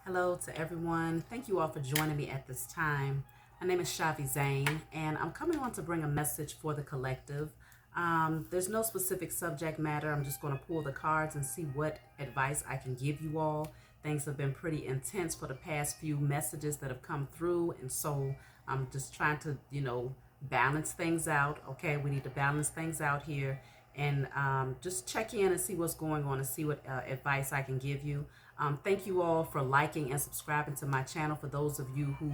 Hello to everyone. Thank you all for joining me at this time. My name is Shavi Zane, and I'm coming on to bring a message for the collective. There's no specific subject matter. I'm just going to pull the cards and see what advice I can give you all. Things have been pretty intense for the past few messages that have come through, and so I'm just trying to, balance things out. Okay, we need to balance things out here and just check in and see what's going on and see what advice I can give you. Thank you all for liking and subscribing to my channel. For those of you who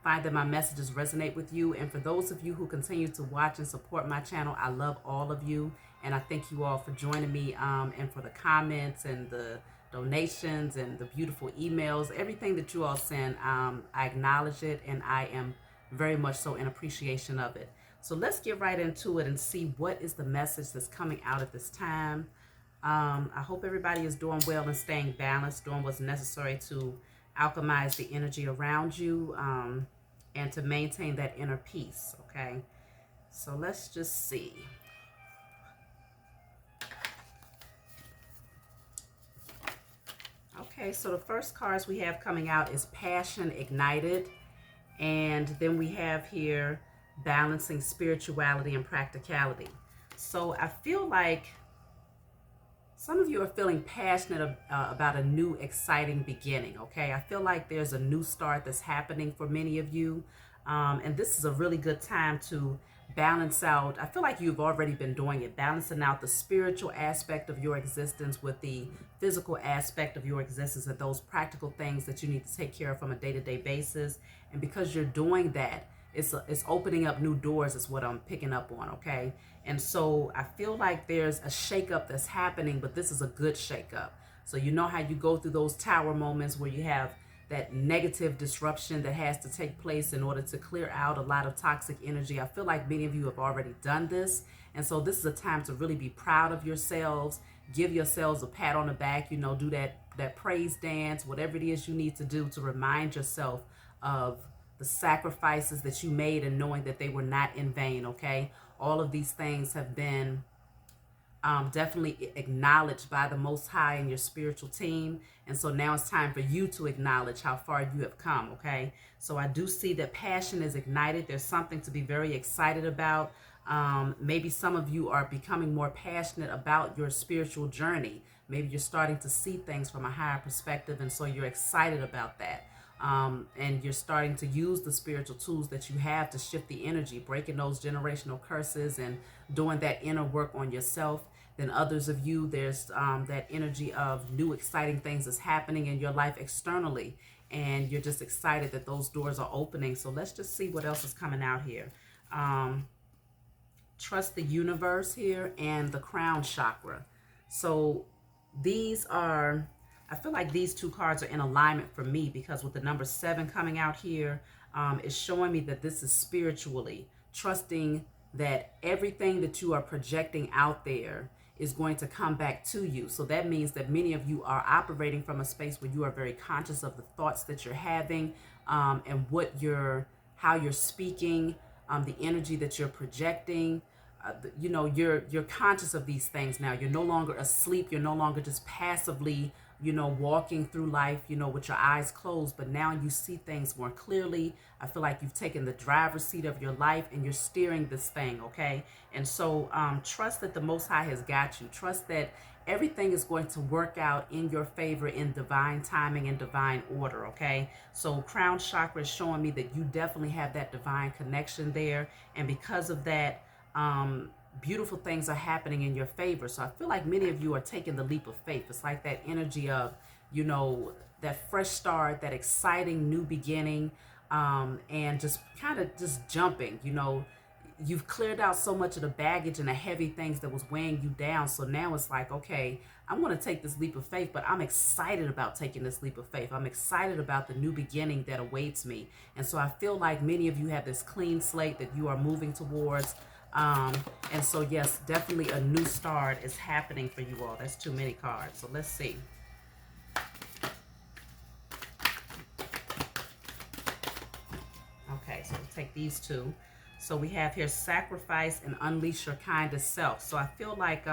find that my messages resonate with you, and for those of you who continue to watch and support my channel, I love all of you, and I thank you all for joining me and for the comments and the donations and the beautiful emails, everything that you all send. I acknowledge it, and I am very much so in appreciation of it. So let's get right into it and see what is the message that's coming out at this time. I hope everybody is doing well and staying balanced, doing what's necessary to alchemize the energy around you and to maintain that inner peace, okay? So let's just see. Okay, so the first cards we have coming out is Passion Ignited. And then we have here balancing spirituality and practicality. So I feel like some of you are feeling passionate about a new, exciting beginning, okay? I feel like there's a new start that's happening for many of you. And this is a really good time to balance out. I feel like you've already been doing it, balancing out the spiritual aspect of your existence with the physical aspect of your existence and those practical things that you need to take care of from a day-to-day basis. And because you're doing that, it's opening up new doors is what I'm picking up on, okay? And so I feel like there's a shakeup that's happening, but this is a good shakeup. So you know how you go through those tower moments where you have that negative disruption that has to take place in order to clear out a lot of toxic energy. I feel like many of you have already done this. And so this is a time to really be proud of yourselves, give yourselves a pat on the back, do that praise dance, whatever it is you need to do to remind yourself of the sacrifices that you made and knowing that they were not in vain, okay? All of these things have been definitely acknowledged by the Most High and your spiritual team. And so now it's time for you to acknowledge how far you have come, okay? So I do see that passion is ignited. There's something to be very excited about. Maybe some of you are becoming more passionate about your spiritual journey. Maybe you're starting to see things from a higher perspective, and so you're excited about that. And you're starting to use the spiritual tools that you have to shift the energy, breaking those generational curses and doing that inner work on yourself. Then others of you, there's that energy of new exciting things that's happening in your life externally, and you're just excited that those doors are opening. So let's just see what else is coming out here. Trust the universe here and the crown chakra. So these are, I feel like these two cards are in alignment for me, because with the number 7 coming out here, it's showing me that this is spiritually trusting that everything that you are projecting out there is going to come back to you. So that means that many of you are operating from a space where you are very conscious of the thoughts that you're having, and how you're speaking, the energy that you're projecting. You're conscious of these things now. You're no longer asleep. You're no longer just passively walking through life, with your eyes closed, but now you see things more clearly. I feel like you've taken the driver's seat of your life and you're steering this thing, okay? And so trust that the Most High has got you. Trust that everything is going to work out in your favor in divine timing and divine order, okay? So crown chakra is showing me that you definitely have that divine connection there. And because of that, beautiful things are happening in your favor. So I feel like many of you are taking the leap of faith. It's like that energy of, that fresh start, that exciting new beginning, and just kind of just jumping. You've cleared out so much of the baggage and the heavy things that was weighing you down. So now it's like, okay, I'm going to take this leap of faith, but I'm excited about taking this leap of faith. I'm excited about the new beginning that awaits me. And so I feel like many of you have this clean slate that you are moving towards. And so, yes, definitely a new start is happening for you all. That's too many cards. So let's see. Okay, so we'll take these two. So we have here sacrifice and unleash your kindest self. So I feel like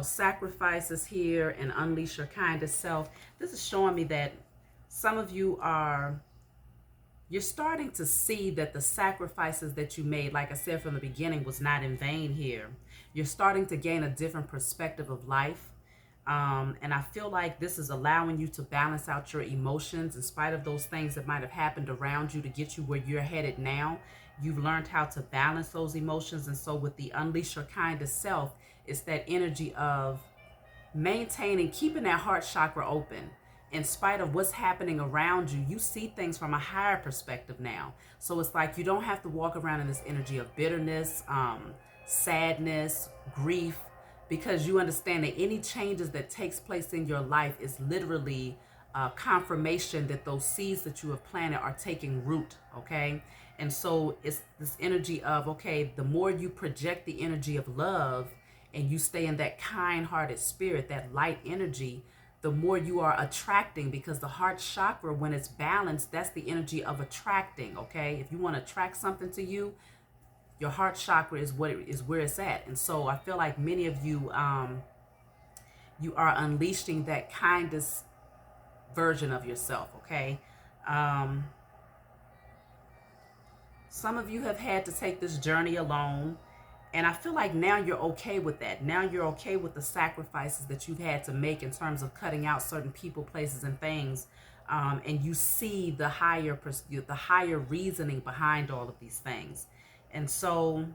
sacrifices here and unleash your kindest self. This is showing me that some of you you're starting to see that the sacrifices that you made, like I said from the beginning, was not in vain here. You're starting to gain a different perspective of life. And I feel like this is allowing you to balance out your emotions in spite of those things that might have happened around you to get you where you're headed now. You've learned how to balance those emotions. And so with the unleash your kindest self, it's that energy of maintaining, keeping that heart chakra open. In spite of what's happening around you, you see things from a higher perspective now. So it's like you don't have to walk around in this energy of bitterness, sadness, grief, because you understand that any changes that takes place in your life is literally confirmation that those seeds that you have planted are taking root, okay? And so it's this energy of, okay, the more you project the energy of love and you stay in that kind-hearted spirit, that light energy, the more you are attracting, because the heart chakra, when it's balanced, that's the energy of attracting, okay? If you want to attract something to you, your heart chakra is where it's at. And so I feel like many of you, you are unleashing that kindest version of yourself, okay? Some of you have had to take this journey alone. And I feel like now you're okay with that. Now you're okay with the sacrifices that you've had to make in terms of cutting out certain people, places, and things. And you see the higher reasoning behind all of these things. And so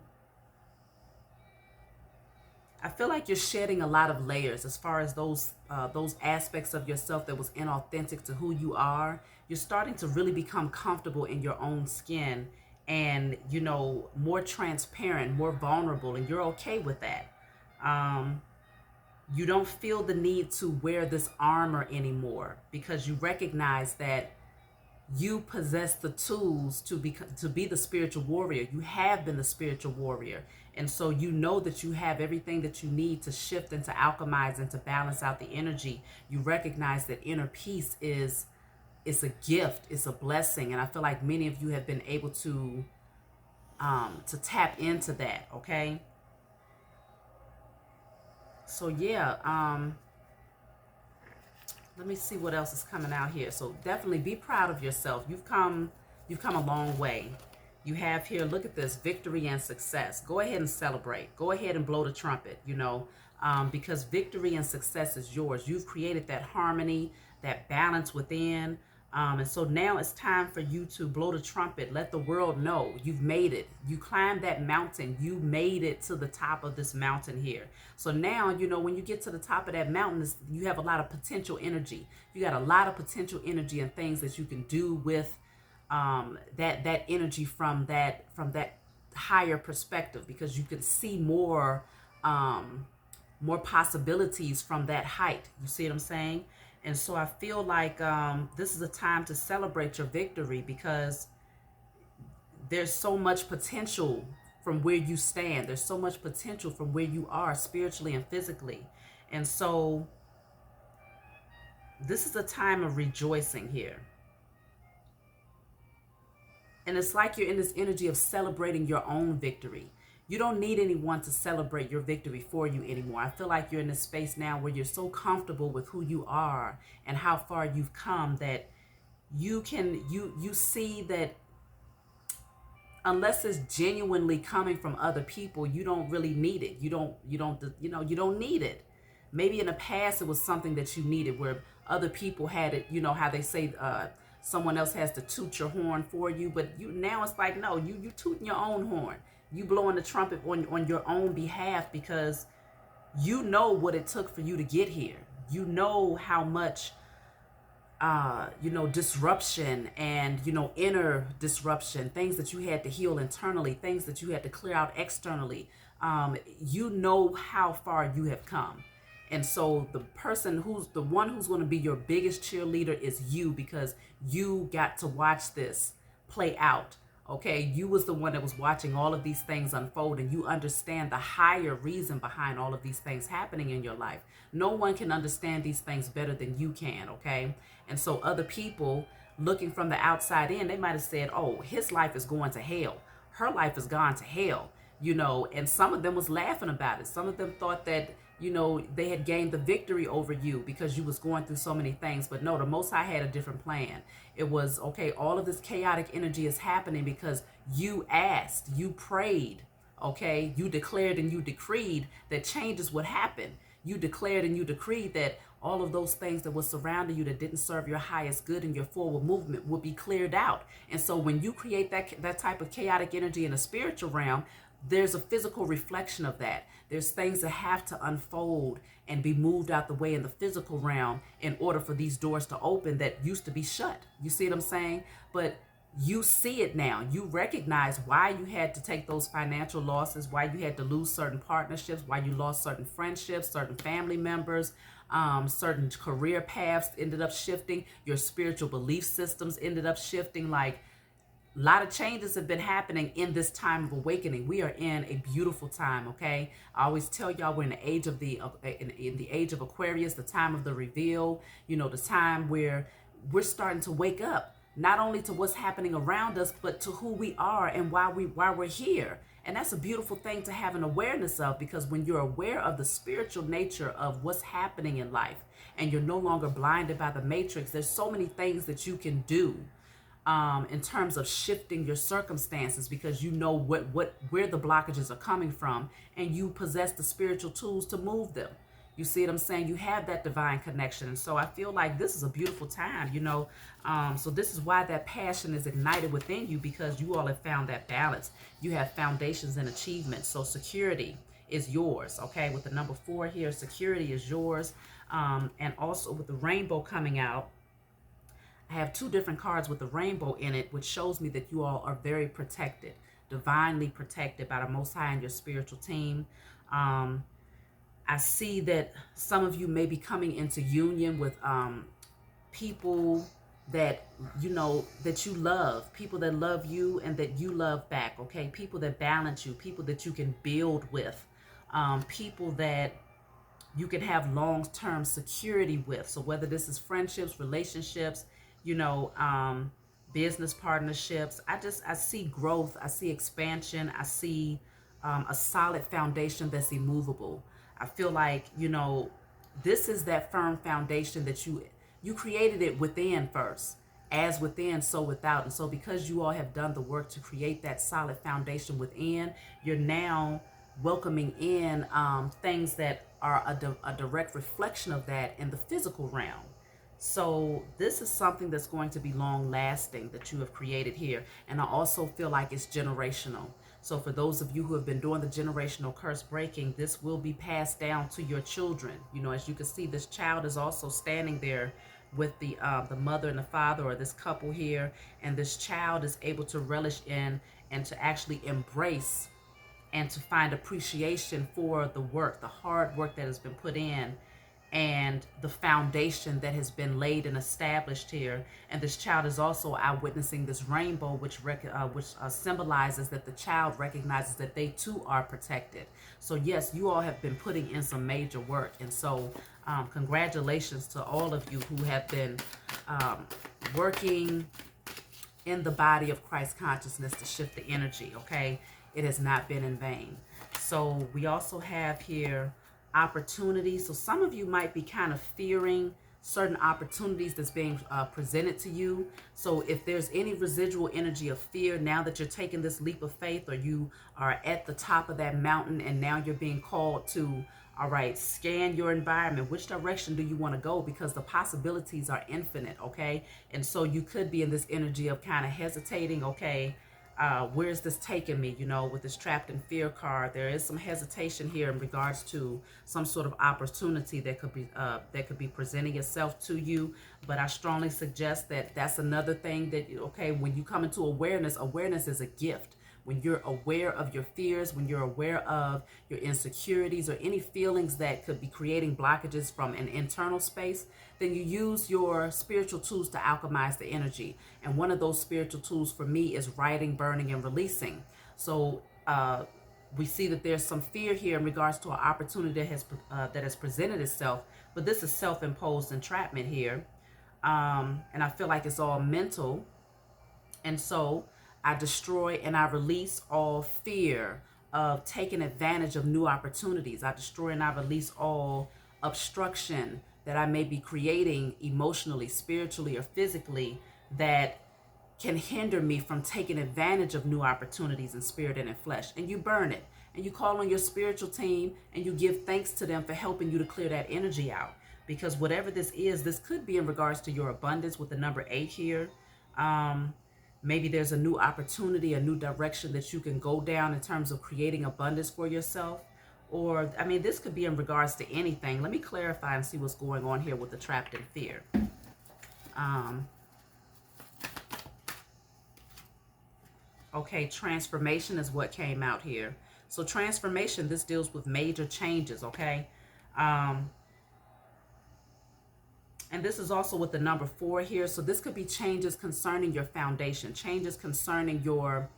I feel like you're shedding a lot of layers as far as those aspects of yourself that was inauthentic to who you are. You're starting to really become comfortable in your own skin, and more transparent, more vulnerable, and you're okay with that. You don't feel the need to wear this armor anymore, because you recognize that you possess the tools to be the spiritual warrior. You have been the spiritual warrior, and so you know that you have everything that you need to shift and to alchemize and to balance out the energy. You recognize that inner peace it's a gift, it's a blessing, and I feel like many of you have been able to tap into that, okay? So yeah, let me see what else is coming out here. So definitely be proud of yourself. You've come a long way. You have here, look at this, victory and success. Go ahead and celebrate. Go ahead and blow the trumpet, because victory and success is yours. You've created that harmony, that balance within. And so now it's time for you to blow the trumpet. Let the world know you've made it. You climbed that mountain. You made it to the top of this mountain here. So now, when you get to the top of that mountain, you have a lot of potential energy. You got a lot of potential energy and things that you can do with that energy from that higher perspective, because you can see more possibilities from that height. You see what I'm saying? And so I feel like this is a time to celebrate your victory, because there's so much potential from where you stand. There's so much potential from where you are spiritually and physically. And so this is a time of rejoicing here. And it's like you're in this energy of celebrating your own victory. You don't need anyone to celebrate your victory for you anymore. I feel like you're in this space now where you're so comfortable with who you are and how far you've come that you see that unless it's genuinely coming from other people, you don't really need it. You don't need it. Maybe in the past it was something that you needed, where other people had it, how they say someone else has to toot your horn for you, but now it's like, no, you tooting your own horn. You blowing the trumpet on your own behalf, because you know what it took for you to get here. You know how much, disruption and, inner disruption, things that you had to heal internally, things that you had to clear out externally. You know how far you have come. And so the one who's going to be your biggest cheerleader is you, because you got to watch this play out. Okay, you was the one that was watching all of these things unfold, and you understand the higher reason behind all of these things happening in your life. No one can understand these things better than you can, okay? And so other people looking from the outside in, they might have said, oh, his life is going to hell. Her life has gone to hell. and some of them was laughing about it. Some of them thought that, they had gained the victory over you because you was going through so many things. But no, the Most High had a different plan. It was, okay, all of this chaotic energy is happening because you asked, you prayed, okay? You declared and you decreed that changes would happen. You declared and you decreed that all of those things that were surrounding you that didn't serve your highest good and your forward movement would be cleared out. And so when you create that type of chaotic energy in the spiritual realm, there's a physical reflection of that. There's things that have to unfold and be moved out the way in the physical realm in order for these doors to open that used to be shut. You see what I'm saying? But you see it now. You recognize why you had to take those financial losses, why you had to lose certain partnerships, why you lost certain friendships, certain family members, certain career paths ended up shifting. Your spiritual belief systems ended up shifting. Like, a lot of changes have been happening in this time of awakening. We are in a beautiful time, okay? I always tell y'all we're in the age of in the age of Aquarius, the time of the reveal, the time where we're starting to wake up, not only to what's happening around us, but to who we are and why we're here. And that's a beautiful thing to have an awareness of, because when you're aware of the spiritual nature of what's happening in life and you're no longer blinded by the matrix, there's so many things that you can do in terms of shifting your circumstances, because you know where the blockages are coming from, and you possess the spiritual tools to move them. You see what I'm saying? You have that divine connection. And so I feel like this is a beautiful time, so this is why that passion is ignited within you, because you all have found that balance. You have foundations and achievements. So security is yours, okay? With the number 4 here, security is yours. And also with the rainbow coming out, I have 2 different cards with the rainbow in it, which shows me that you all are very protected, divinely protected by the Most High and your spiritual team. I see that some of you may be coming into union with people that that you love, people that love you and that you love back, okay? People that balance you, people that you can build with, people that you can have long-term security with. So whether this is friendships, relationships, business partnerships, I see growth, I see expansion, I see a solid foundation that's immovable. I feel like, this is that firm foundation that you created it within first. As within, so without. And so because you all have done the work to create that solid foundation within, you're now welcoming in things that are a direct reflection of that in the physical realm. So this is something that's going to be long lasting that you have created here. And I also feel like it's generational. So for those of you who have been doing the generational curse breaking, this will be passed down to your children. As you can see, this child is also standing there with the mother and the father, or this couple here. And this child is able to relish in and to actually embrace and to find appreciation for the work, the hard work that has been put in, and the foundation that has been laid and established here. And this child is also out witnessing this rainbow, which symbolizes that the child recognizes that they too are protected. So yes, you all have been putting in some major work. And so congratulations to all of you who have been working in the body of Christ consciousness to shift the energy, okay? It has not been in vain. So we also have here opportunities. So some of you might be kind of fearing certain opportunities that's being presented to you. So if there's any residual energy of fear, now that you're taking this leap of faith, or you are at the top of that mountain and now you're being called to, all right, scan your environment. Which direction do you want to go? Because the possibilities are infinite, okay? And so you could be in this energy of kind of hesitating, okay? Where's this taking me? With this trapped in fear card, there is some hesitation here in regards to some sort of opportunity that could be presenting itself to you. But I strongly suggest that that's another thing that, okay, when you come into awareness is a gift. When you're aware of your fears, when you're aware of your insecurities or any feelings that could be creating blockages from an internal space, then you use your spiritual tools to alchemize the energy. And one of those spiritual tools for me is writing, burning, and releasing. So we see that there's some fear here in regards to an opportunity that has presented itself, but this is self-imposed entrapment here. And I feel like it's all mental. And so I destroy and I release all fear of taking advantage of new opportunities. I destroy and I release all obstruction that I may be creating emotionally, spiritually, or physically that can hinder me from taking advantage of new opportunities in spirit and in flesh. And you burn it. And you call on your spiritual team and you give thanks to them for helping you to clear that energy out. Because whatever this is, this could be in regards to your abundance with the number 8 here. Maybe there's a new opportunity, a new direction that you can go down in terms of creating abundance for yourself. Or, I mean, this could be in regards to anything. Let me clarify and see what's going on here with the trapped in fear. Okay, transformation is what came out here. So transformation, this deals with major changes, okay? And this is also with the number 4 here. So this could be changes concerning your foundation, changes concerning your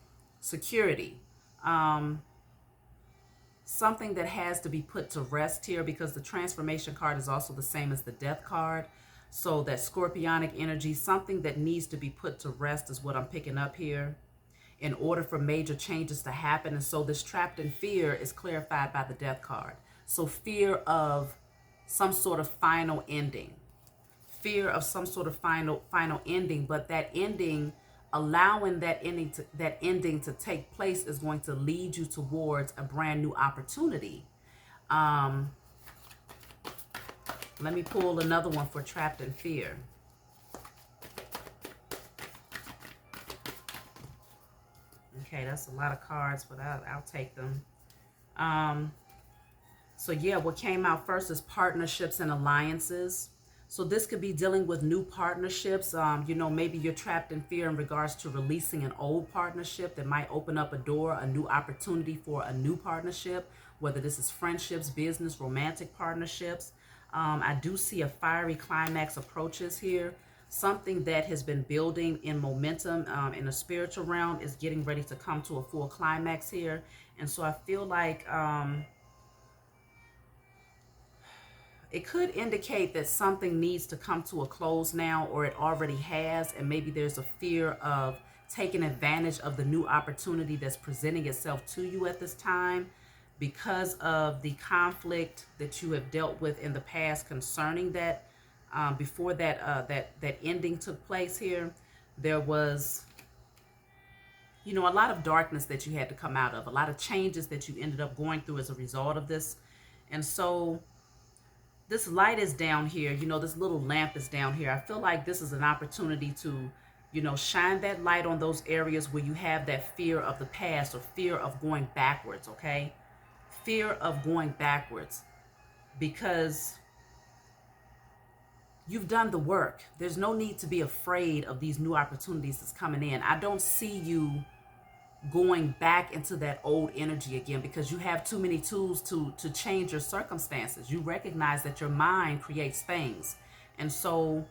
security. Something that has to be put to rest here, because the transformation card is also the same as the death card. So that scorpionic energy, something that needs to be put to rest is what I'm picking up here in order for major changes to happen. And so this trapped in fear is clarified by the death card. So fear of some sort of final ending. Fear of some sort of final ending, but that ending, allowing that ending to take place is going to lead you towards a brand new opportunity. Let me pull another one for trapped in fear. Okay, that's a lot of cards, but I'll take them. So yeah, what came out first is partnerships and alliances. So this could be dealing with new partnerships. You know, maybe you're trapped in fear in regards to releasing an old partnership that might open up a door, a new opportunity for a new partnership, whether this is friendships, business, romantic partnerships. I do see a fiery climax approaches here. Something that has been building in momentum in the spiritual realm is getting ready to come to a full climax here. And so I feel like it could indicate that something needs to come to a close now, or it already has, and maybe there's a fear of taking advantage of the new opportunity that's presenting itself to you at this time because of the conflict that you have dealt with in the past concerning that. Before that ending took place here, there was, you know, a lot of darkness that you had to come out of, a lot of changes that you ended up going through as a result of this. And so this light is down here, you know, this little lamp is down here. I feel like this is an opportunity to, you know, shine that light on those areas where you have that fear of the past or fear of going backwards, okay? Fear of going backwards, because you've done the work. There's no need to be afraid of these new opportunities that's coming in. I don't see you going back into that old energy again, because you have too many tools to change your circumstances. You recognize that your mind creates things. And so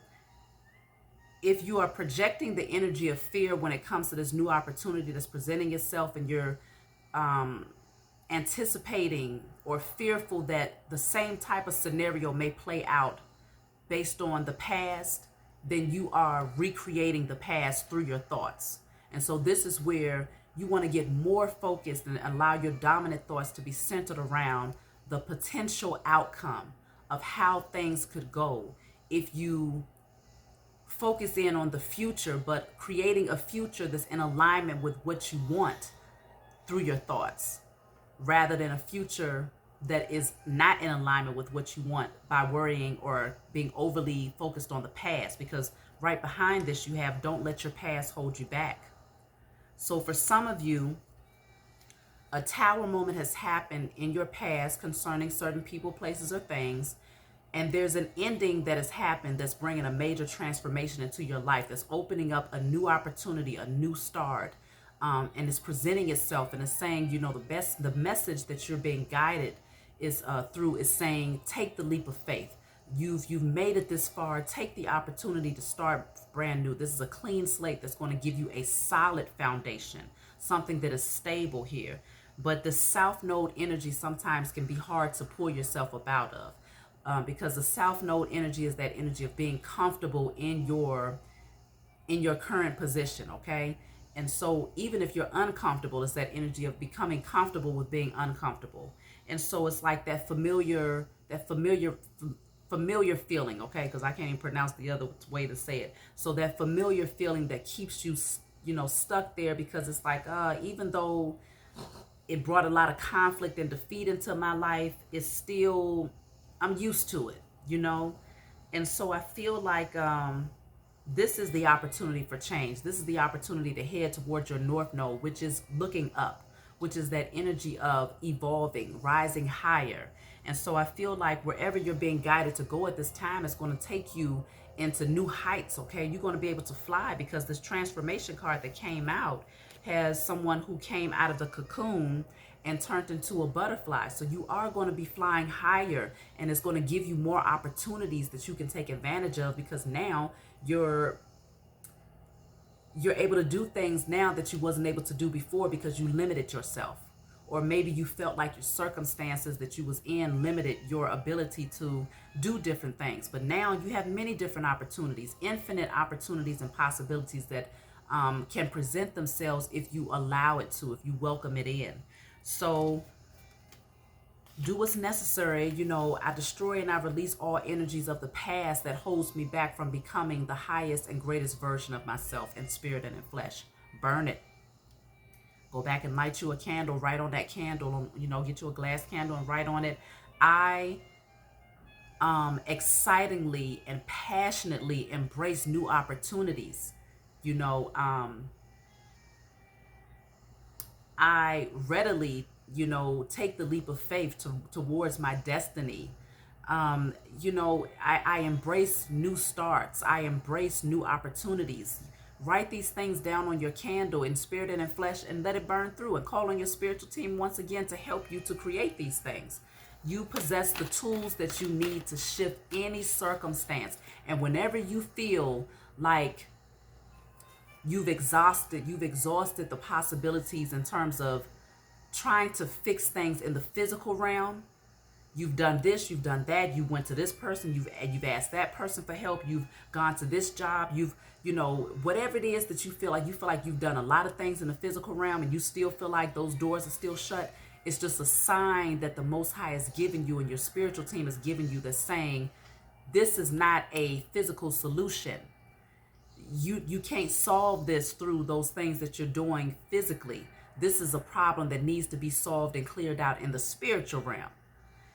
if you are projecting the energy of fear when it comes to this new opportunity that's presenting itself, and you're anticipating or fearful that the same type of scenario may play out based on the past, then you are recreating the past through your thoughts. And so this is where you want to get more focused and allow your dominant thoughts to be centered around the potential outcome of how things could go if you focus in on the future, but creating a future that's in alignment with what you want through your thoughts, rather than a future that is not in alignment with what you want by worrying or being overly focused on the past. Because right behind this you have, don't let your past hold you back. So for some of you, a tower moment has happened in your past concerning certain people, places, or things, and there's an ending that has happened that's bringing a major transformation into your life, that's opening up a new opportunity, a new start, and it's presenting itself and it's saying, you know, the message that you're being guided is through is saying, take the leap of faith. You've made it this far. Take the opportunity to start brand new. This is a clean slate that's going to give you a solid foundation, something that is stable here. But the South Node energy sometimes can be hard to pull yourself up out of, because the South Node energy is that energy of being comfortable in your current position, okay? And so even if you're uncomfortable, it's that energy of becoming comfortable with being uncomfortable. And so it's like that familiar feeling, okay? Because I can't even pronounce the other way to say it. So that familiar feeling that keeps you, stuck there, because it's like, even though it brought a lot of conflict and defeat into my life, it's still, I'm used to it. And so I feel like this is the opportunity for change. This is the opportunity to head towards your North Node, which is looking up, which is that energy of evolving, rising higher. And so I feel like wherever you're being guided to go at this time, it's going to take you into new heights, okay? You're going to be able to fly, because this transformation card that came out has someone who came out of the cocoon and turned into a butterfly. So you are going to be flying higher, and it's going to give you more opportunities that you can take advantage of, because now you're able to do things now that you wasn't able to do before, because you limited yourself. Or maybe you felt like your circumstances that you was in limited your ability to do different things. But now you have many different opportunities, infinite opportunities and possibilities that can present themselves if you allow it to, if you welcome it in. So do what's necessary. I destroy and I release all energies of the past that holds me back from becoming the highest and greatest version of myself in spirit and in flesh. Burn it. Go back and light you a candle, write on that candle, get you a glass candle and write on it, I excitingly and passionately embrace new opportunities. I readily, take the leap of faith towards my destiny. I embrace new starts. I embrace new opportunities. Write these things down on your candle in spirit and in flesh, and let it burn through, and call on your spiritual team once again to help you to create these things. You possess the tools that you need to shift any circumstance. And whenever you feel like you've exhausted the possibilities in terms of trying to fix things in the physical realm, you've done this, you've done that, you went to this person, you've asked that person for help, you've gone to this job, whatever it is that you feel like you've done a lot of things in the physical realm, and you still feel like those doors are still shut. It's just a sign that the Most High has given you, and your spiritual team has given you, that's saying this is not a physical solution. You can't solve this through those things that you're doing physically. This is a problem that needs to be solved and cleared out in the spiritual realm.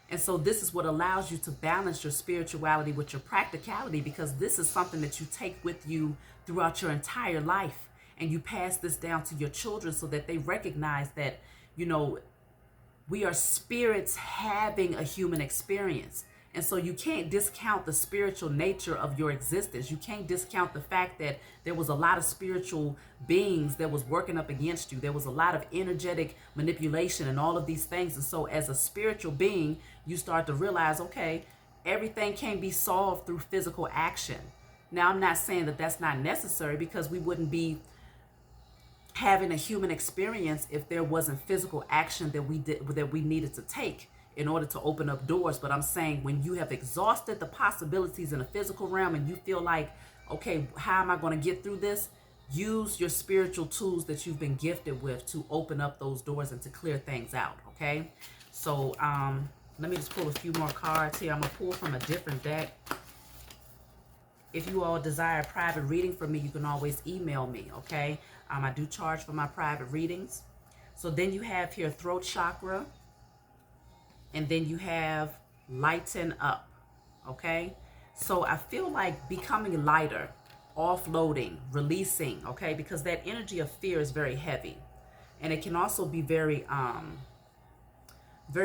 And so this is what allows you to balance your spirituality with your practicality, because this is something that you take with you throughout your entire life. And you pass this down to your children so that they recognize that, we are spirits having a human experience. And so you can't discount the spiritual nature of your existence. You can't discount the fact that there was a lot of spiritual beings that was working up against you. There was a lot of energetic manipulation and all of these things. And so as a spiritual being, you start to realize, okay, everything can be solved through physical action. Now, I'm not saying that that's not necessary, because we wouldn't be having a human experience if there wasn't physical action that we needed to take in order to open up doors. But I'm saying, when you have exhausted the possibilities in the physical realm and you feel like, okay, how am I going to get through this? Use your spiritual tools that you've been gifted with to open up those doors and to clear things out, okay? So let me just pull a few more cards here. I'm going to pull from a different deck. If you all desire a private reading from me, you can always email me, okay? I do charge for my private readings. So then you have here throat chakra, and then you have lighten up, okay? So I feel like becoming lighter, offloading, releasing, okay? Because that energy of fear is very heavy, and it can also be very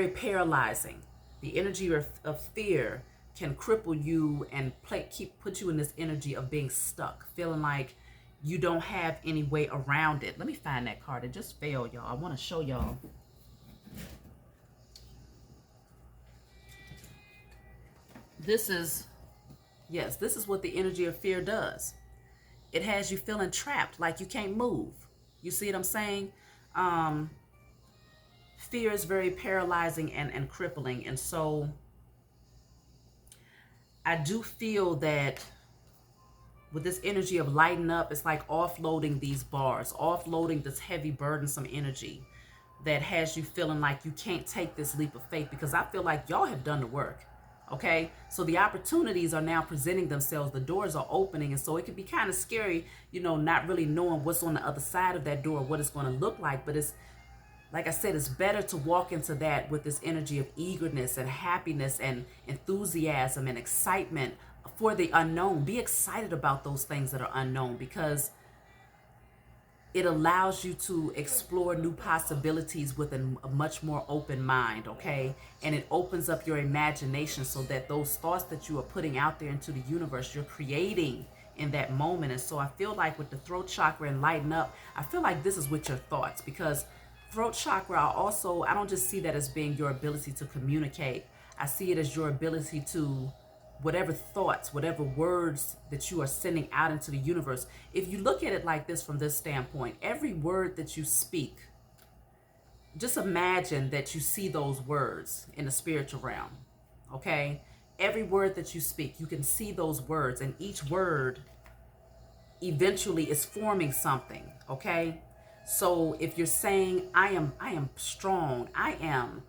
paralyzing. The energy of fear can cripple you and put you in this energy of being stuck, feeling like you don't have any way around it. Let me find that card. It just fell, y'all. I want to show y'all. This is what the energy of fear does. It has you feeling trapped, like you can't move. You see what I'm saying? Fear is very paralyzing and crippling. And so I do feel that with this energy of lighting up, it's like offloading these bars, offloading this heavy, burdensome energy that has you feeling like you can't take this leap of faith, because I feel like y'all have done the work. Okay, so the opportunities are now presenting themselves, the doors are opening, and so it can be kind of scary, you know, not really knowing what's on the other side of that door, what it's going to look like. But it's, like I said, it's better to walk into that with this energy of eagerness and happiness and enthusiasm and excitement for the unknown. Be excited about those things that are unknown, because it allows you to explore new possibilities with a much more open mind, okay? And it opens up your imagination so that those thoughts that you are putting out there into the universe, you're creating in that moment. And so I feel like with the throat chakra and lighten up, I feel like this is with your thoughts, because throat chakra, I don't just see that as being your ability to communicate. I see it as your ability to, whatever thoughts, whatever words that you are sending out into the universe. If you look at it like this, from this standpoint, every word that you speak, just imagine that you see those words in the spiritual realm, okay? Every word that you speak, you can see those words, and each word eventually is forming something, okay? So if you're saying, I am strong, I am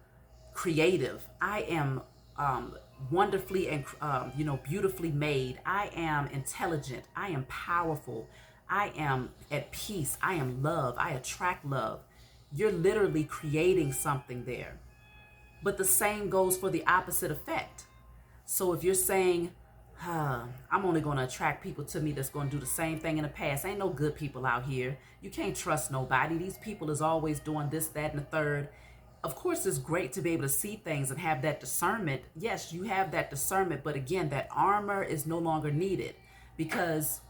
creative, I am wonderfully and beautifully made, I am intelligent, I am powerful, I am at peace, I am love, I attract love, you're literally creating something there. But the same goes for the opposite effect. So if you're saying, I'm only going to attract people to me that's going to do the same thing in the past. Ain't no good people out here. You can't trust nobody. These people is always doing this, that, and the third. Of course, it's great to be able to see things and have that discernment. Yes, you have that discernment, but again, that armor is no longer needed, because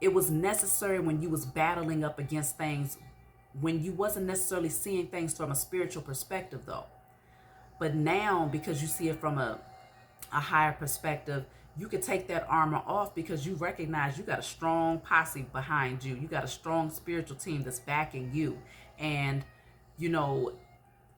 it was necessary when you was battling up against things, when you wasn't necessarily seeing things from a spiritual perspective, though. But now, because you see it from a higher perspective, you can take that armor off, because you recognize you got a strong posse behind you. You got a strong spiritual team that's backing you. And, you know,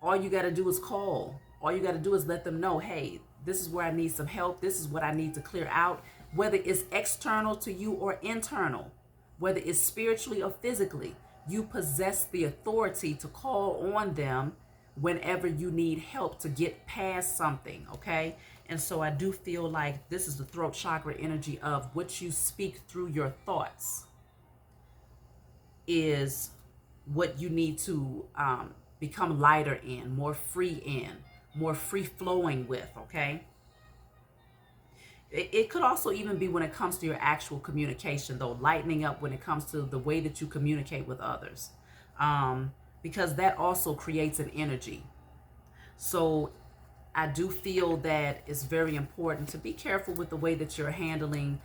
all you got to do is call. All you got to do is let them know, hey, this is where I need some help. This is what I need to clear out, whether it's external to you or internal, whether it's spiritually or physically. You possess the authority to call on them whenever you need help to get past something, okay? And so I do feel like this is the throat chakra energy of what you speak through your thoughts is what you need to become lighter in, more free flowing with, okay? It could also even be when it comes to your actual communication, though, lightening up when it comes to the way that you communicate with others, because that also creates an energy. So I do feel that it's very important to be careful with the way that you're handling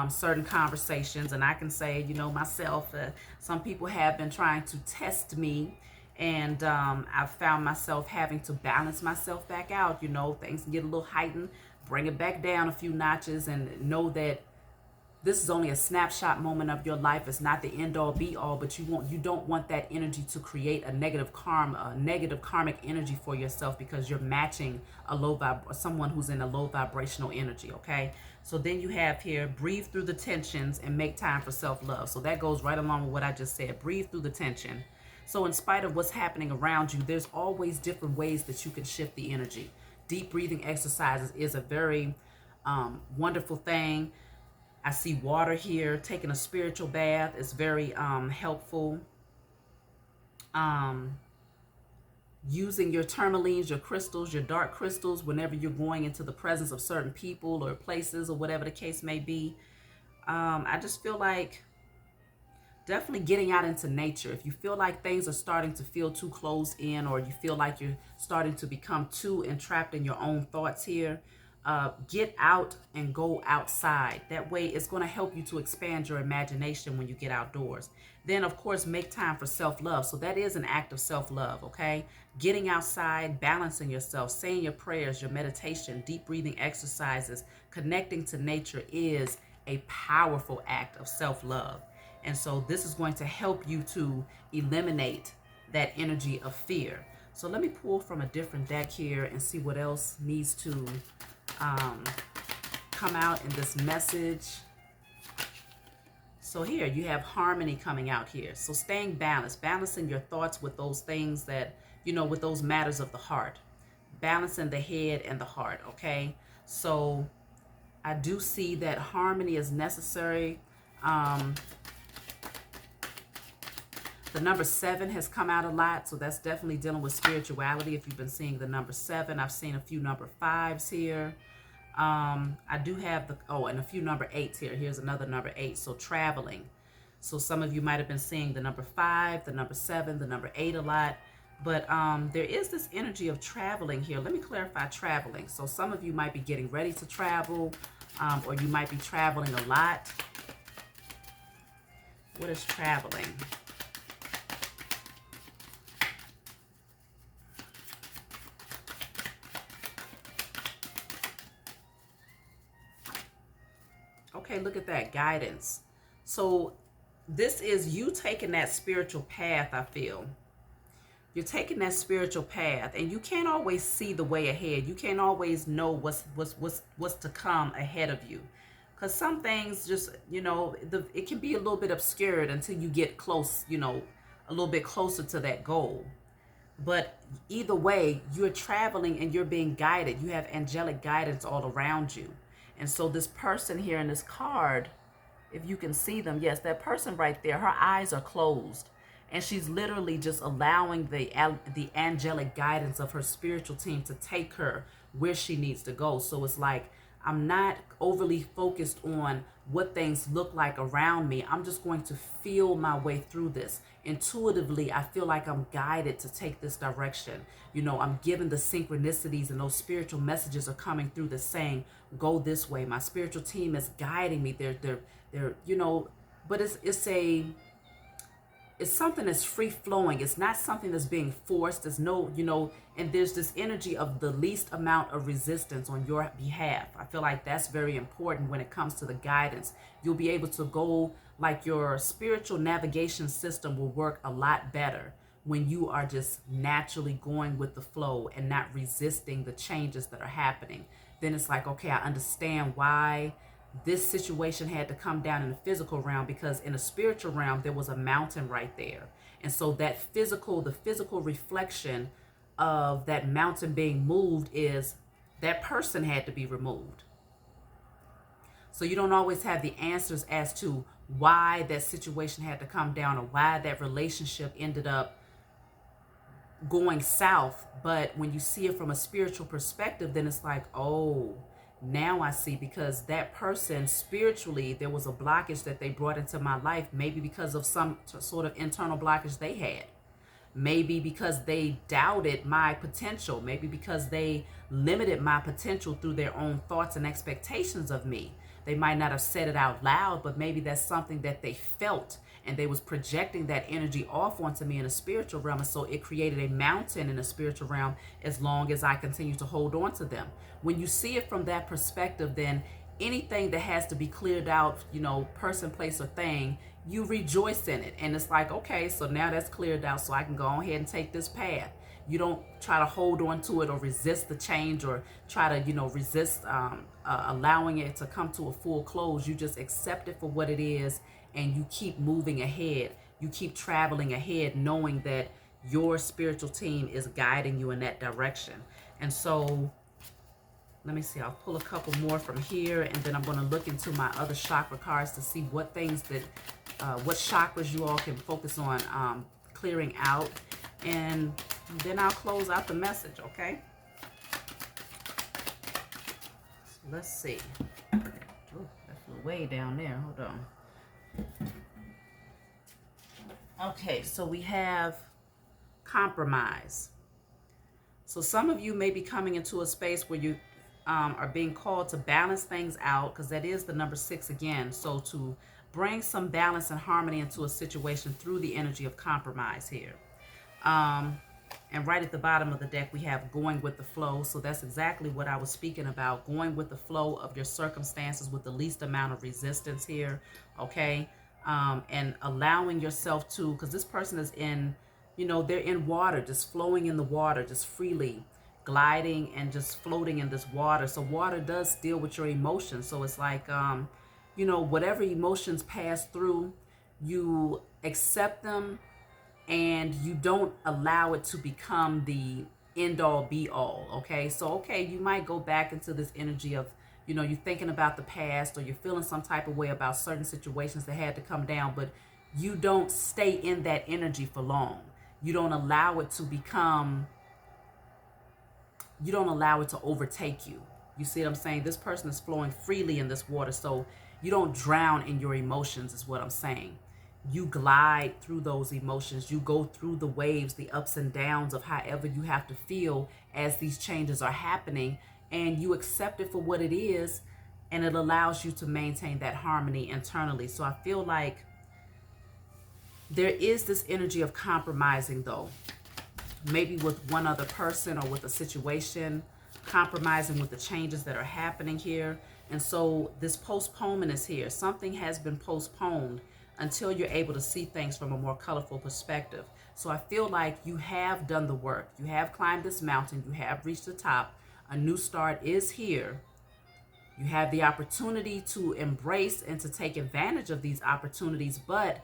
certain conversations. And I can say, you know, myself, some people have been trying to test me, and I've found myself having to balance myself back out. You know, things can get a little heightened, bring it back down a few notches, and know that this is only a snapshot moment of your life. It's not the end all be all, but you don't want that energy to create a negative karma, a negative karmic energy for yourself, because you're matching someone who's in a low vibrational energy, okay? So then you have here, breathe through the tensions and make time for self-love. So that goes right along with what I just said. Breathe through the tension. So in spite of what's happening around you, there's always different ways that you can shift the energy. Deep breathing exercises is a very wonderful thing. I see water here. Taking a spiritual bath is very helpful. Using your tourmalines, your crystals, your dark crystals, whenever you're going into the presence of certain people or places or whatever the case may be. I just feel like definitely getting out into nature. If you feel like things are starting to feel too closed in, or you feel like you're starting to become too entrapped in your own thoughts here, get out and go outside. That way it's going to help you to expand your imagination when you get outdoors. Then, of course, make time for self-love. So that is an act of self-love, okay? Getting outside, balancing yourself, saying your prayers, your meditation, deep breathing exercises, connecting to nature is a powerful act of self-love. And so this is going to help you to eliminate that energy of fear. So let me pull from a different deck here and see what else needs to come out in this message. So here you have harmony coming out here. So staying balanced, balancing your thoughts with those things that, with those matters of the heart, balancing the head and the heart. Okay. So I do see that harmony is necessary. The number 7 has come out a lot, so that's definitely dealing with spirituality. If you've been seeing the number 7, I've seen a few number 5s here. I do have and a few number 8s here. Here's another number 8, so traveling. So some of you might have been seeing the number 5, the number 7, the number 8 a lot. But there is this energy of traveling here. Let me clarify traveling. So some of you might be getting ready to travel, or you might be traveling a lot. What is traveling? Okay, look at that, guidance. So this is you taking that spiritual path, I feel. You're taking that spiritual path, and you can't always see the way ahead. You can't always know what's to come ahead of you. Because some things just, it can be a little bit obscured until you get close, a little bit closer to that goal. But either way, you're traveling and you're being guided. You have angelic guidance all around you. And so this person here in this card, if you can see them, yes, that person right there, her eyes are closed. And she's literally just allowing the angelic guidance of her spiritual team to take her where she needs to go. So it's like, I'm not overly focused on what things look like around me. I'm just going to feel my way through this. Intuitively, I feel like I'm guided to take this direction. I'm given the synchronicities, and those spiritual messages are coming through that's saying, go this way. My spiritual team is guiding me. They're but it's something that's free flowing. It's not something that's being forced. There's no, and there's this energy of the least amount of resistance on your behalf. I feel like that's very important when it comes to the guidance. You'll be able to go, like your spiritual navigation system will work a lot better when you are just naturally going with the flow and not resisting the changes that are happening. Then it's like, okay, I understand why this situation had to come down in the physical realm, because in the spiritual realm there was a mountain right there. And so the physical reflection of that mountain being moved is that person had to be removed. So you don't always have the answers as to why that situation had to come down or why that relationship ended up going south. But when you see it from a spiritual perspective, then it's like, oh, now I see, because that person spiritually, there was a blockage that they brought into my life, maybe because of some sort of internal blockage they had. Maybe because they doubted my potential. Maybe because they limited my potential through their own thoughts and expectations of me. They might not have said it out loud, but maybe that's something that they felt, and they was projecting that energy off onto me in a spiritual realm. And so it created a mountain in the spiritual realm as long as I continue to hold on to them. When you see it from that perspective, then anything that has to be cleared out, person, place, or thing, you rejoice in it. And it's like, okay, so now that's cleared out, so I can go ahead and take this path. You don't try to hold on to it or resist the change, or try to, resist allowing it to come to a full close. You just accept it for what it is, and you keep moving ahead. You keep traveling ahead, knowing that your spiritual team is guiding you in that direction. And so let me see, I'll pull a couple more from here, and then I'm going to look into my other chakra cards to see what things that, what chakras you all can focus on clearing out. And then I'll close out the message, okay? So let's see. Oh, that flew way down there. Hold on. Okay, so we have compromise. So some of you may be coming into a space where you are being called to balance things out, because that is the number 6 again. So to bring some balance and harmony into a situation through the energy of compromise here. And right at the bottom of the deck, we have going with the flow. So that's exactly what I was speaking about, going with the flow of your circumstances with the least amount of resistance here, okay? And allowing yourself to, because this person is in, they're in water, just flowing in the water, just freely gliding and just floating in this water. So water does deal with your emotions. So it's like, whatever emotions pass through, you accept them and you don't allow it to become the end all be all. Okay. So, okay, you might go back into this energy of, you're thinking about the past, or you're feeling some type of way about certain situations that had to come down, but you don't stay in that energy for long. You don't allow it to become, you don't allow it to overtake you. You see what I'm saying? This person is flowing freely in this water. So you don't drown in your emotions is what I'm saying. You glide through those emotions. You go through the waves, the ups and downs of however you have to feel as these changes are happening, and you accept it for what it is, and it allows you to maintain that harmony internally. So I feel like there is this energy of compromising, though, maybe with one other person or with a situation, compromising with the changes that are happening here. And so this postponement is here. Something has been postponed until you're able to see things from a more colorful perspective. So I feel like you have done the work. You have climbed this mountain. You have reached the top. A new start is here. You have the opportunity to embrace and to take advantage of these opportunities, but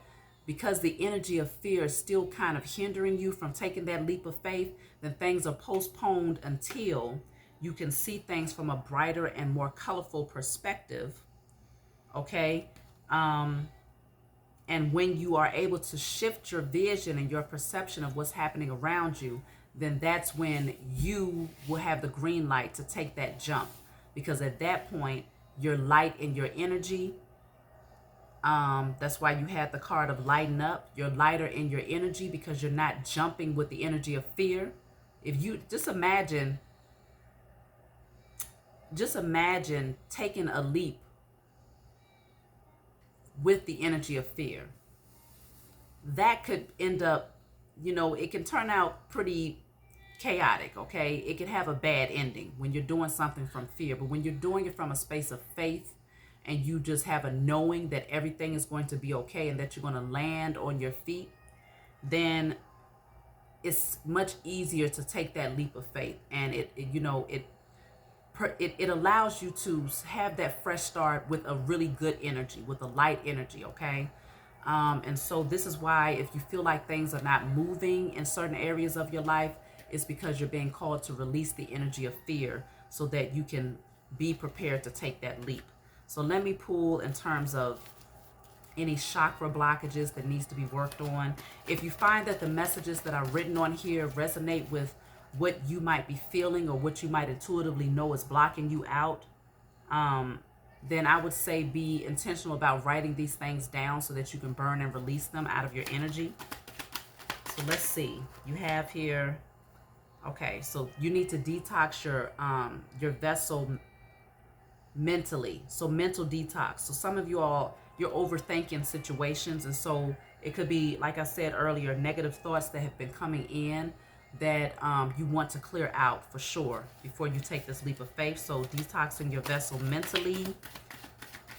because the energy of fear is still kind of hindering you from taking that leap of faith, then things are postponed until you can see things from a brighter and more colorful perspective. Okay. And when you are able to shift your vision and your perception of what's happening around you, then that's when you will have the green light to take that jump. Because at that point, you're light in your energy. That's why you had the card of lighten up. You're lighter in your energy because you're not jumping with the energy of fear. If you just imagine taking a leap with the energy of fear. That could end up, it can turn out pretty chaotic, okay? It can have a bad ending when you're doing something from fear. But when you're doing it from a space of faith, and you just have a knowing that everything is going to be okay and that you're going to land on your feet, then it's much easier to take that leap of faith. And it allows you to have that fresh start with a really good energy, with a light energy, okay? And so this is why if you feel like things are not moving in certain areas of your life, it's because you're being called to release the energy of fear so that you can be prepared to take that leap. So let me pull in terms of any chakra blockages that needs to be worked on. If you find that the messages that are written on here resonate with what you might be feeling or what you might intuitively know is blocking you out, then I would say be intentional about writing these things down so that you can burn and release them out of your energy. So let's see. You have here, okay, so you need to detox your vessel mentally. So mental detox. So some of you all, you're overthinking situations, and so it could be, like I said earlier, negative thoughts that have been coming in that you want to clear out for sure before you take this leap of faith. So detoxing your vessel mentally.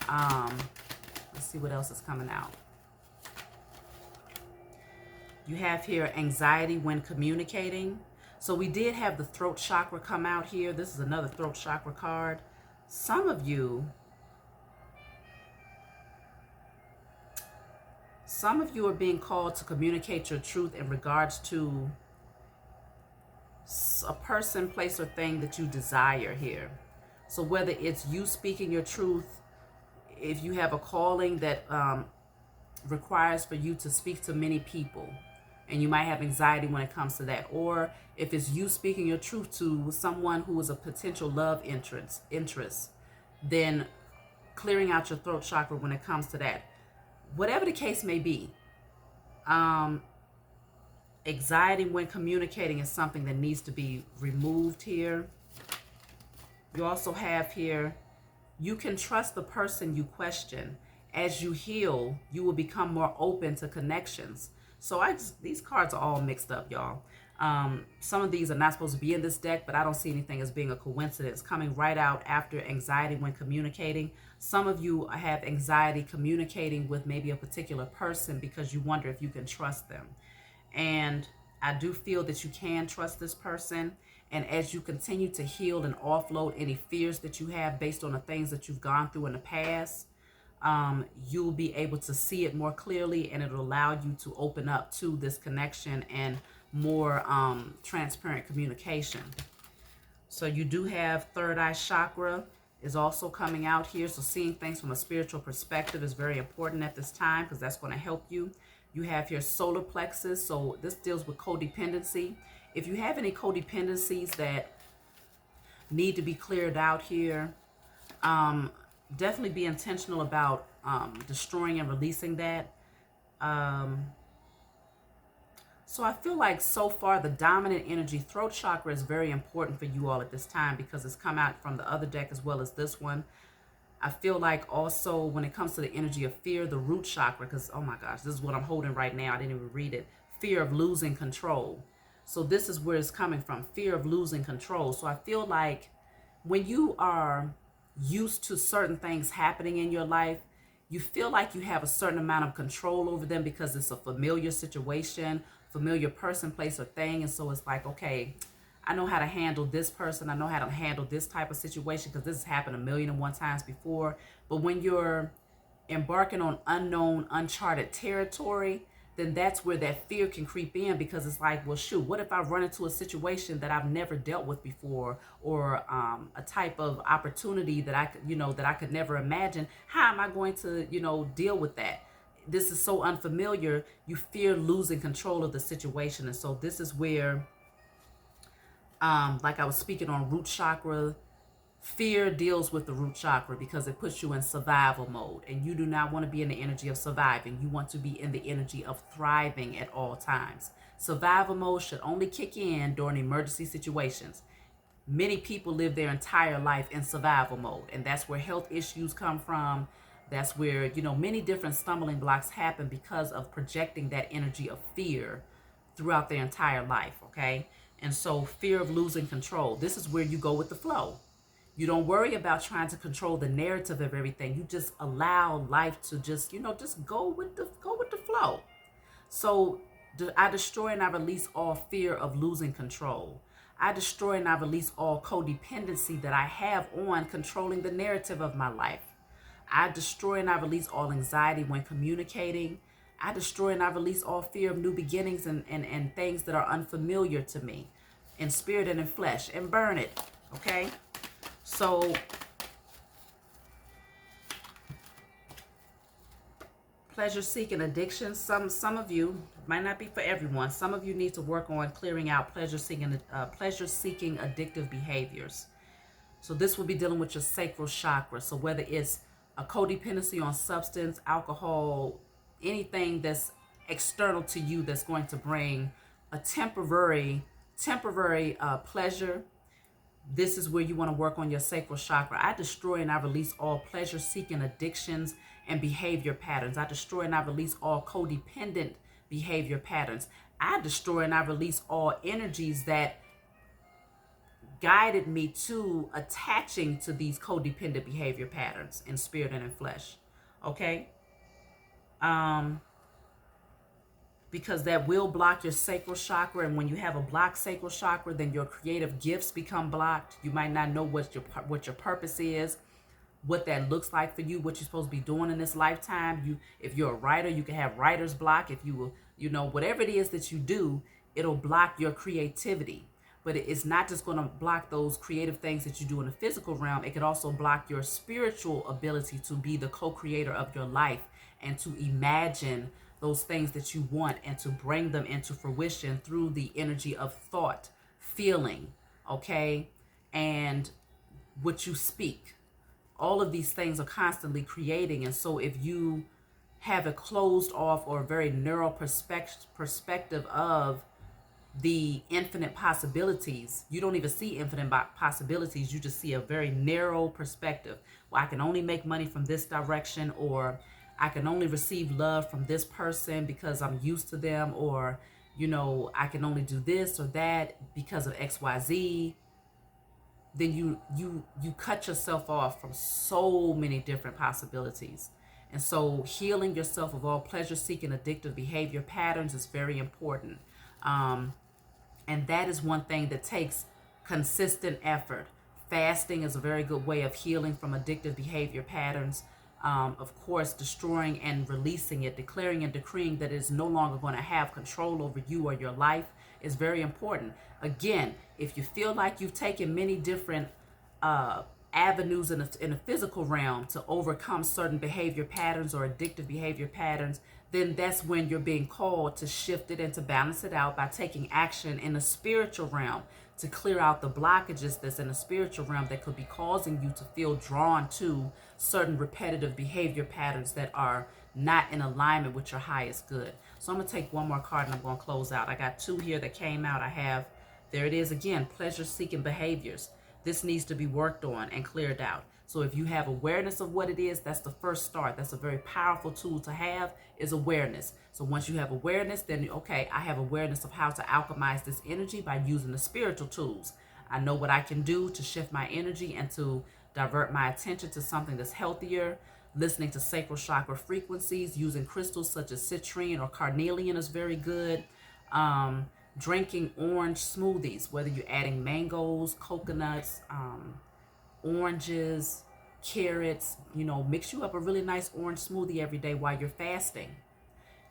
Let's see what else is coming out. You have here anxiety when communicating. So we did have the throat chakra come out here. This is another throat chakra card. Some of you are being called to communicate your truth in regards to a person, place, or thing that you desire here. So whether it's you speaking your truth, if you have a calling that requires for you to speak to many people, and you might have anxiety when it comes to that, or if it's you speaking your truth to someone who is a potential love interest, then clearing out your throat chakra when it comes to that. Whatever the case may be, anxiety when communicating is something that needs to be removed here. You also have here, you can trust the person you question. As you heal, you will become more open to connections. So these cards are all mixed up, y'all. Some of these are not supposed to be in this deck, but I don't see anything as being a coincidence. Coming right out after anxiety when communicating. Some of you have anxiety communicating with maybe a particular person because you wonder if you can trust them. And I do feel that you can trust this person. And as you continue to heal and offload any fears that you have based on the things that you've gone through in the past, you'll be able to see it more clearly, and it'll allow you to open up to this connection and more transparent communication. So you do have third eye chakra is also coming out here. So seeing things from a spiritual perspective is very important at this time, because that's going to help you. You have your solar plexus. So this deals with codependency. If you have any codependencies that need to be cleared out here, definitely be intentional about destroying and releasing that. So I feel like so far the dominant energy, throat chakra, is very important for you all at this time, because it's come out from the other deck as well as this one. I feel like also when it comes to the energy of fear, the root chakra, because oh my gosh, this is what I'm holding right now. I didn't even read it. Fear of losing control. So this is where it's coming from, fear of losing control. So I feel like when you are used to certain things happening in your life, you feel like you have a certain amount of control over them because it's a familiar situation, familiar person, place, or thing. And so it's like, okay, I know how to handle this person. I know how to handle this type of situation because this has happened 1,000,001 times before. But when you're embarking on unknown, uncharted territory, then that's where that fear can creep in, because it's like, well, shoot, what if I run into a situation that I've never dealt with before, or a type of opportunity that I could, that I could never imagine? How am I going to, deal with that? This is so unfamiliar. You fear losing control of the situation. And so this is where, like I was speaking on root chakra, fear deals with the root chakra because it puts you in survival mode, and you do not want to be in the energy of surviving. You want to be in the energy of thriving at all times. Survival mode should only kick in during emergency situations. Many people live their entire life in survival mode, and that's where health issues come from. That's where, many different stumbling blocks happen because of projecting that energy of fear throughout their entire life, okay? And so fear of losing control, this is where you go with the flow. You don't worry about trying to control the narrative of everything. You just allow life to just, just go with the flow. So I destroy and I release all fear of losing control. I destroy and I release all codependency that I have on controlling the narrative of my life. I destroy and I release all anxiety when communicating. I destroy and I release all fear of new beginnings and things that are unfamiliar to me, in spirit and in flesh, and burn it, okay? So pleasure-seeking addictions. Some of you, might not be for everyone. Some of you need to work on clearing out pleasure-seeking addictive behaviors. So this will be dealing with your sacral chakra. So whether it's a codependency on substance, alcohol, anything that's external to you that's going to bring a temporary pleasure, this is where you want to work on your sacral chakra. I destroy and I release all pleasure-seeking addictions and behavior patterns. I destroy and I release all codependent behavior patterns. I destroy and I release all energies that guided me to attaching to these codependent behavior patterns in spirit and in flesh. Okay? Because that will block your sacral chakra, and when you have a blocked sacral chakra, then your creative gifts become blocked. You might not know what your purpose is, what that looks like for you, what you're supposed to be doing in this lifetime. If you're a writer, you can have writer's block. If you whatever it is that you do, it'll block your creativity. But it's not just going to block those creative things that you do in the physical realm. It could also block your spiritual ability to be the co-creator of your life and to imagine those things that you want and to bring them into fruition through the energy of thought, feeling, okay, and what you speak. All of these things are constantly creating. And so if you have a closed off or a very narrow perspective of the infinite possibilities, you don't even see infinite possibilities. You just see a very narrow perspective. Well, I can only make money from this direction, or I can only receive love from this person because I'm used to them, or, I can only do this or that because of XYZ. Then you cut yourself off from so many different possibilities. And so healing yourself of all pleasure-seeking addictive behavior patterns is very important. And that is one thing that takes consistent effort. Fasting is a very good way of healing from addictive behavior patterns. Of course, destroying and releasing it, declaring and decreeing that it is no longer going to have control over you or your life is very important. Again, if you feel like you've taken many different avenues in the physical realm to overcome certain behavior patterns or addictive behavior patterns, then that's when you're being called to shift it and to balance it out by taking action in the spiritual realm to clear out the blockages that's in the spiritual realm that could be causing you to feel drawn to certain repetitive behavior patterns that are not in alignment with your highest good. So I'm going to take one more card and I'm going to close out. I got two here that came out. I have, there it is again, pleasure-seeking behaviors. This needs to be worked on and cleared out. So if you have awareness of what it is, that's the first start. That's a very powerful tool to have, is awareness. So once you have awareness, then okay, I have awareness of how to alchemize this energy by using the spiritual tools. I know what I can do to shift my energy and to divert my attention to something that's healthier. Listening to sacral chakra frequencies, using crystals such as citrine or carnelian is very good. Drinking orange smoothies, whether you're adding mangoes, coconuts, oranges, carrots, mix you up a really nice orange smoothie every day while you're fasting.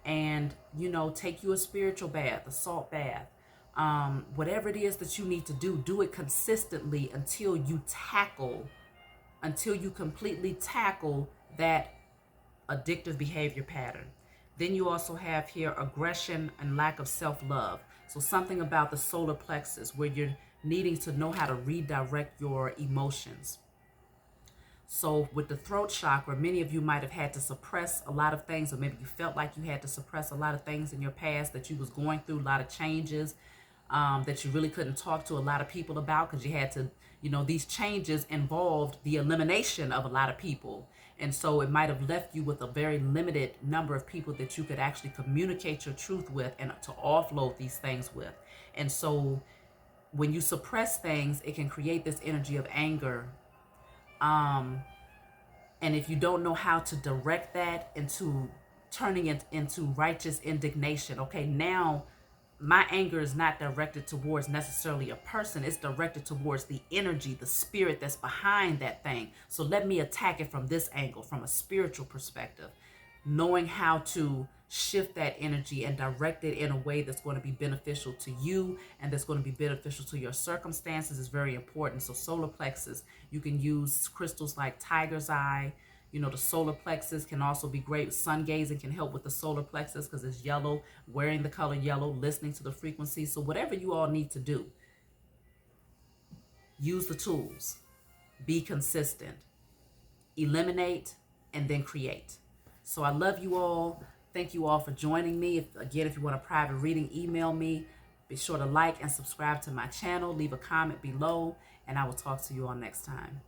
And, take you a spiritual bath, a salt bath. Whatever it is that you need to do it consistently until you completely tackle that addictive behavior pattern. Then you also have here aggression and lack of self-love. So something about the solar plexus where you're needing to know how to redirect your emotions. So with the throat chakra, many of you might have had to suppress a lot of things, or maybe you felt like you had to suppress a lot of things in your past that you was going through, a lot of changes that you really couldn't talk to a lot of people about because you had to, these changes involved the elimination of a lot of people. And so it might have left you with a very limited number of people that you could actually communicate your truth with and to offload these things with. And so when you suppress things, it can create this energy of anger. And if you don't know how to direct that into turning it into righteous indignation, okay, now my anger is not directed towards necessarily a person. It's directed towards the energy, the spirit that's behind that thing. So let me attack it from this angle, from a spiritual perspective. Knowing how to shift that energy and direct it in a way that's going to be beneficial to you and that's going to be beneficial to your circumstances is very important. So solar plexus, you can use crystals like tiger's eye. The solar plexus can also be great. Sun gazing can help with the solar plexus because it's yellow, wearing the color yellow, listening to the frequency. So whatever you all need to do, use the tools, be consistent, eliminate, and then create. So I love you all. Thank you all for joining me. If you want a private reading, email me. Be sure to like and subscribe to my channel. Leave a comment below, and I will talk to you all next time.